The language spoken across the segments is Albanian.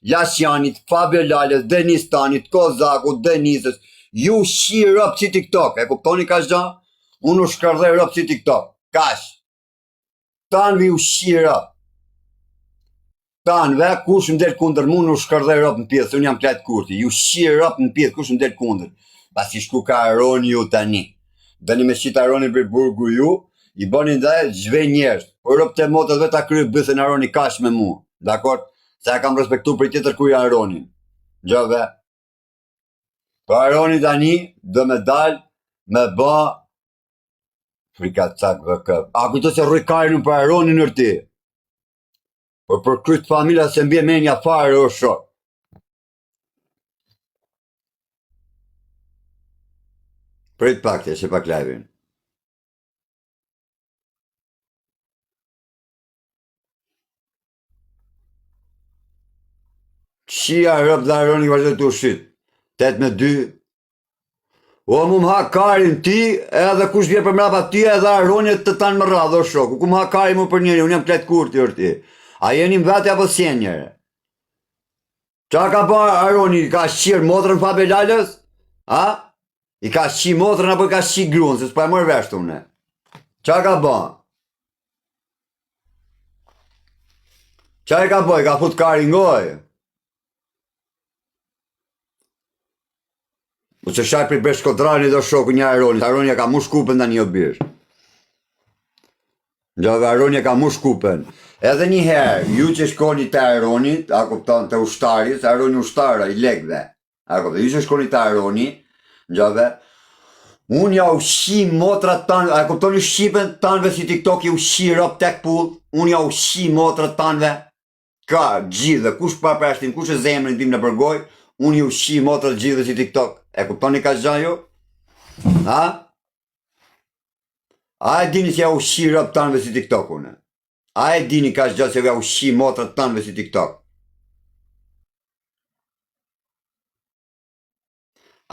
Lasjanit, Fabio Lalës, Denis Tanit, Kozaku, Denisës, ju shi rëpë si TikTok, e kuptoni ka shgja? Unë u shkërdhej rëpë si TikTok, kash. Tanëve ju shi rëpë. Tanëve, kush më delë kundër mu, u shkërdhej rëpë në pjesë, unë jam kletë kurti, ju shi rëpë në pjesë, kush më delë kundër. Pasi shku ka Aroni ju tani. Dëni me shqita Aroni për burgu ju, i boni dhe zhve njerës. Por rëpë të motët dhe ta kryë bësën Aroni kash me mu, dakor? Se e kam respektu për tjetër kuj Aronin. Gjove. Po Aroni tani, dhe me dal, me ba, frika cak vë. A kujto se rroj karin për Aronin nërti. Por për kryt familja se mbje menja fare o shok. Prit pak të, që pak levin. Qia rëp dhe Aroni vazhdo të ushit. 8-2. O mu më ha karin ti, edhe kush vje për mrapa ti, edhe Aroni të tanë më radhë o shok. Ku më ha karin mu për njëri, unë jam kletë kurti orti. A jeni më vete apo sjen njëre? Qa ka ba Aroni, ka shqirë motrën Fabio Lalës? A? I ka shqi motrën apo i ka shqi grunë, se s'pa e mërë veshtë une. Qa ka ba? Qa e ka ba, i ka fut karin ngoj? U që shaj për beshkodrani do shoku një Aroni. Aroni ka mu shkupen da një obirë. Gjove Aroni ka mu shkupen. Edhe një herë, ju që shkoni të Aroni, a kupton të ushtari, se Aroni ushtara i legve. A kupton, ju që shkoni të Aroni, gjove, unë ja ushi motrat tanë, a kupton një shqipen tanëve si TikTok i ushi rëp tek pull, unë ja ushi motrat tanëve, ka gjithë, kush pa prashtin, kush e zemrin tim në përgoj, unë ju ushi motrat gjithë si TikTok. E kuptoni ka zgja jo? Ha? A e dini që ja ushi rëp tanëve si TikTok une? A e dini ka zgja që ja ushi motrat tanëve si TikTok?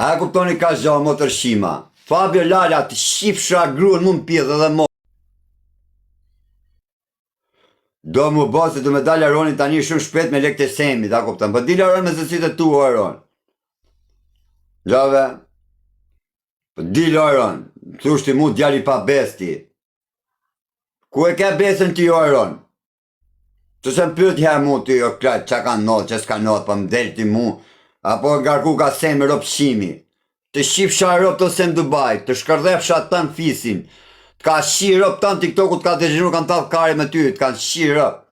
A e kuptoni ka zgja motër shima? Fabio Lala të shqipësha gruën mund pjedhë edhe motër. Do mu bo se do me dalë Aroni tani shumë shpet me lek të semit, a kupton? Po dilë Aroni me zësit e tu Aron. Gjove, po dilë Aron, të ushti mu djali pa besti. Ku e ke besën ti Aron? Që se më pyt herë mu ti o klajt, që ka notë, që s'ka notë, po më delë ti mu, apo garku ka sem me ropshimi. Të shqipësha rop të sem Dubai, të shkërdhefësha të në fisin, të ka shi rop të në TikToku, të ka të gjinu, kanë talë kare me ty, të kanë shi rop.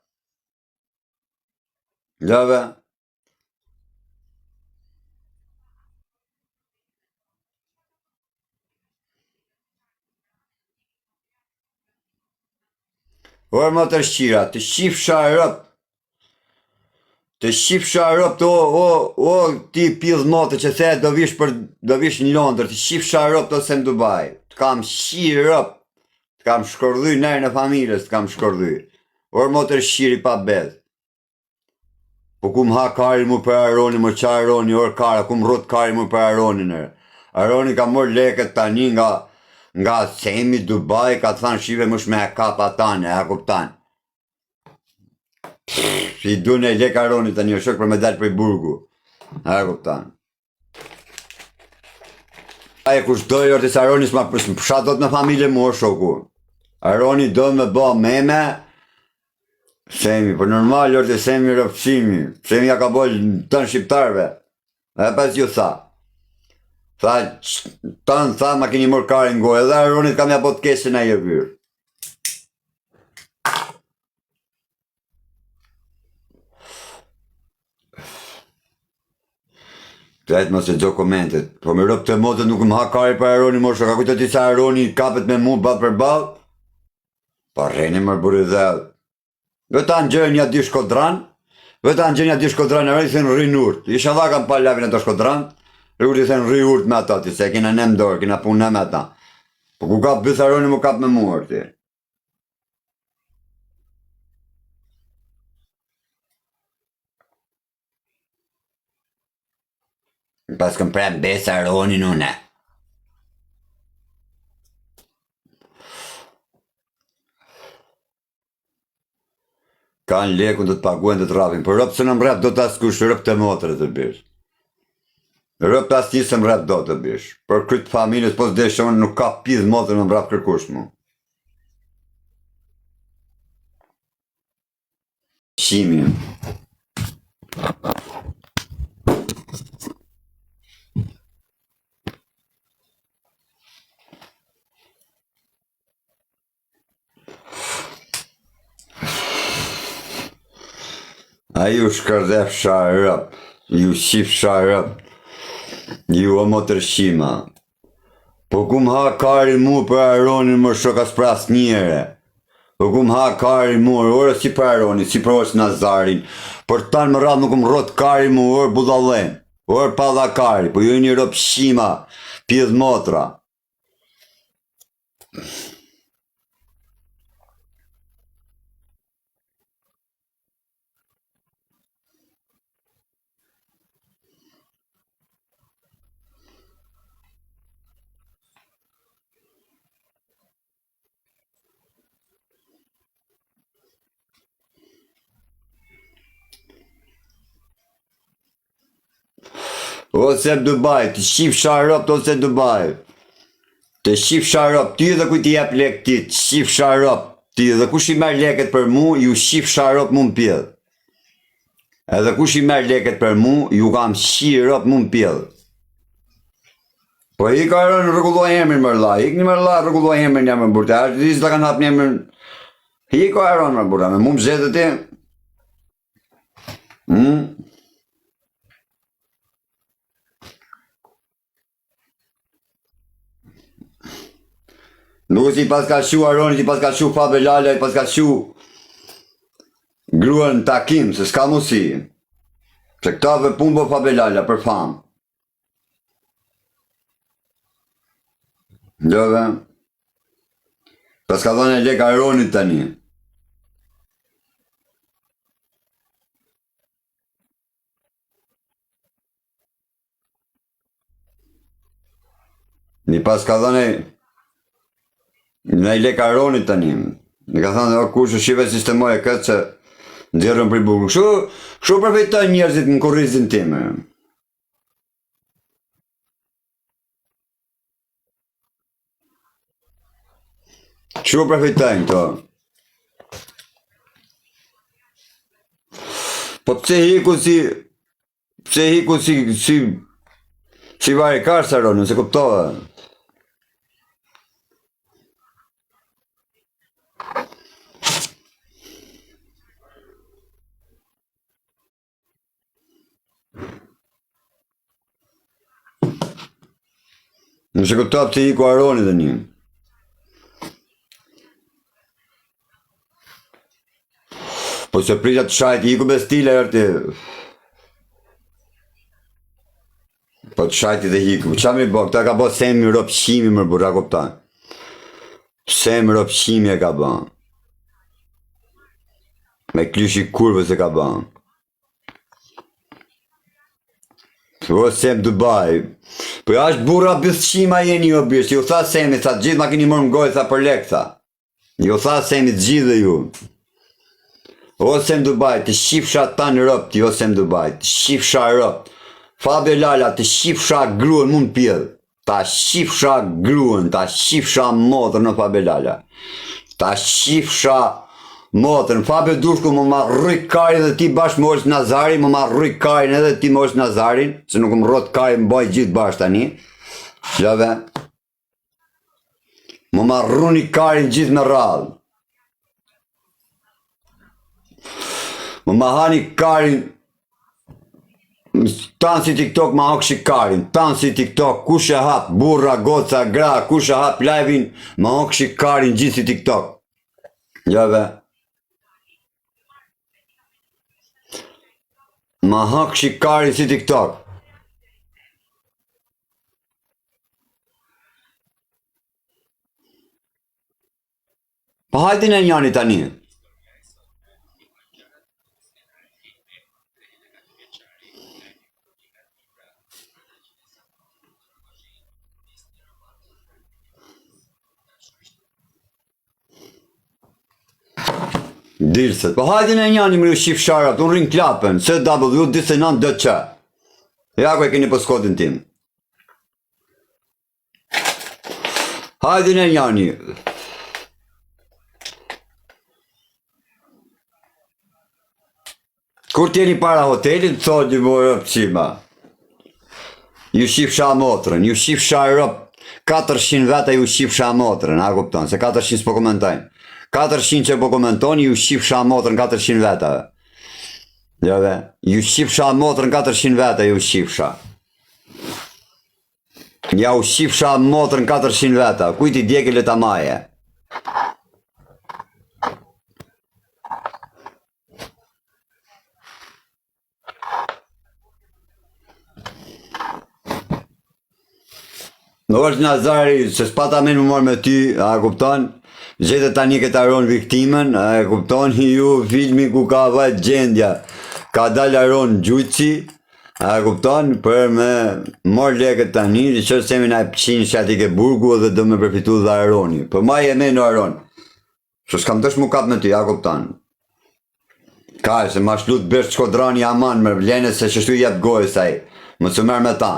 Gjove. Orë më të shqira, të shqipësha rëp, të shqipësha rëp të o ti pidhë motë që the do vish në Londër, të shqipësha rëp të sem Dubai, të kam shqi rëp, të kam shkordhy nërë në familjes, të kam shkordhy. Orë më të shqiri pa bedh. Po ku më ha kari mu për Aroni, më qa Aroni, orë kara, ku më rrët kari mu për Aroni nërë. Aroni ka mor leket tani nga semi Dubai, ka të thanë shive mësh me e kapa tane, e kuptan. Si du në lek Aroni të një shok për me dalë për i burgu, e kuptan. A e kush dojë orë të se Aroni s'ma përsha do të në familje mu o shoku. Aroni do me ba meme, semi, për normal orë të semi rëpsimi, semi ja ka bojë të në shqiptarve, e pas ju tha. Tha, tanë tha, ma keni mërë karin gojë, edhe Aronit kam ja bot kesin a i e vyrë. Trajtë mos e gjo komentet, po me rëpë të motët nuk më ha kari për Aroni, mor shok, a kujtë ti sa Aroni kapet me mu bal për bal? Pa reni mërë buri dhe. Vëta në gjënë ja di shkodran, Aroni thënë rrinë urt, isha dha kam pa lavin e të shkodran, rrë i thënë rri urt me ata, ti se kina në mdorë, kina punë me ata. Po ku kap bëth Aroni mu kap me muër ti. Pas këm prem besë Aroni nune. Ka kanë lekun të të paguajnë të të rapin. Për rëpë se në mrep do të askush rëpë të motrë të bish. Rëpë të asë një se mrep do të bish. Për krytë familjes, po s'de shumë nuk ka pidh motrë në mrep kërkush mu. Shimi. A ju shkërdef sharëp, ju shif sharëp, ju o motër shima. Po kum ha kari mu për Aronin më shokas pras njere. Po kum ha kari mu, orë si për Aronin, si për osë Nazarin. Për tanë më radhë nuk më rot kari mu, orë budalen, orë pa dha kari, po ju një rëp shima, pjedh motra. Ose Dubai, të shif sharop të ose Dubai. Të shif sharop, ty dhe ku t'i jep lek ti, të shif sharop, ty dhe kush i merr leket për mu, ju shif sharop mu m'pjedh. Edhe kush i merr leket për mu, ju kam shirop mu m'pjedh. Po i ka rënë rregulloj emrin mërla, ik një mërla rregulloj emrin jam më burta, a të disë të kanë hap një emrin, i ka rënë më burta, me mu m'zete ti. Nuk si pas ka shu Aroni, si pas ka shu Fabe Lala, si pas ka shu gruan Takim, se s'ka musi. Se këta dhe punë bo Fabe Lala, për famë. Gjove. Pas ka dhënë e lek Aronit tani. Ni pas ka dhënë në i lek Aronit tani. Në ka thënë, o kush shive sistemoj e këtë që nxjerrën për i bukur. Kështu përfejtojnë njerëzit në kurrizin time. Kështu përfejtojnë to. Po pse hiku si vari karës Aronin, se kuptova. Nëse këtop të hiku Aroni dhe një. Po se prisja të shajt, hiku bestile erti. Po të shajti dhe hiku. Qa mi bo, këta ka bo semi ropshimi më burra kupta. Semi ropshimi e ka bo. Me klyshi kurve se ka bo. Po sem Dubai. Po ja është burra bëthshima jeni jo bisht, ju tha semi, tha gjithë ma keni mërë mgoj, tha për lek, tha. Ju tha semi të gjithë dhe ju. O sem Dubai, të shifsha ta në rëpt, jo sem Dubai, të shifsha rëpt. Fabe Lala, të shifsha gruën mund pjedh. Ta shifsha gruën, ta shifsha motër në Fabe Lala. Ta shifsha motër, Fabe Dushku më ma rrujt karin dhe ti bashkë më është Nazarin, më ma rrujt karin edhe ti më është Nazarin, se nuk më rrot karin më baj gjithë bashkë tani. Gjave. Më ma rruni karin gjithë me radhë. Më ma hani karin, tanë si TikTok ma hokshi karin, tanë si TikTok, kush e hap, burra, goca, gra, kush e hap live-in, ma hokshi karin gjithë si TikTok. Gjave. Ma hokshi karin si TikTok. Pa hajtin e njani tani. Dirset. Po hajde në njani më shif sharat, unë rrin klapën, CW19DC. Ja ku e keni për skodin tim. Hajde në njani. Kur t'jeni para hotelit, thot një bërë pëqima. Ju shifsha motrën, ju shifsha rëp, 400 veta ju shifsha motrën, a kupton, se 400 s'po komentojnë. 400 që po komentoni, ju shifsha motrën 400 veta. Jove, ju shifsha motrën 400 veta, ju shifsha. Ja u shifsha motrën 400 veta, kujti djeki le ta maje. Në është Nazari, se s'pata me në morë me ty, a kupton? Gjete tani këtë aron viktimen, a kupton? Ju filmi ku ka vajt gjendja, ka dal aron gjujci, a kupton? Për me morë leket tani, që semi na e pëqin që ati ke burgu dhe do me përfitu dhe aroni. Për ma jeme në aron. Që s'kam tësh mu kap me ty, a kupton? Ka se ma shlut bërë shkodrani aman, më vlene se që shtu jetë gojë saj, më të merë me ta.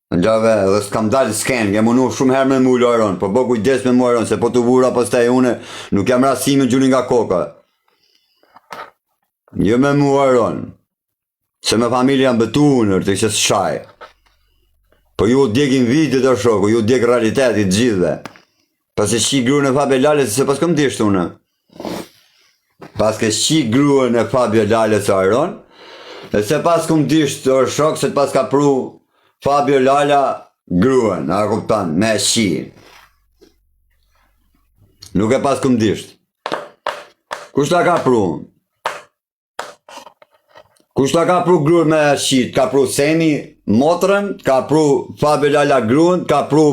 Në gjave, dhe s'kam dalë s'ken, kem unu shumë herë me mu Aron, po kujdes me mu Aron, se po të vura pas taj une, nuk jam rasime gjuni nga koka. Jo me mu Aron, se me familja më bëtu unër, të ishe s'shaj. Po ju djekin vitit o shoku, ju djek realitetit gjithve. Pas e shqi gruën e Fabio Lale, se pas këm disht une. Pas ke shqi gruën e Fabio Lale së Aron, e se pas këm disht o shok, se pas ka pru Fabio Lala gruën, a kuptan, me shi. Nuk e pas këm disht. Kush ta ka pru? Kush ta ka pru gruën me shi? Ka pru Seni motrën, ka pru Fabio Lala gruën, ka pru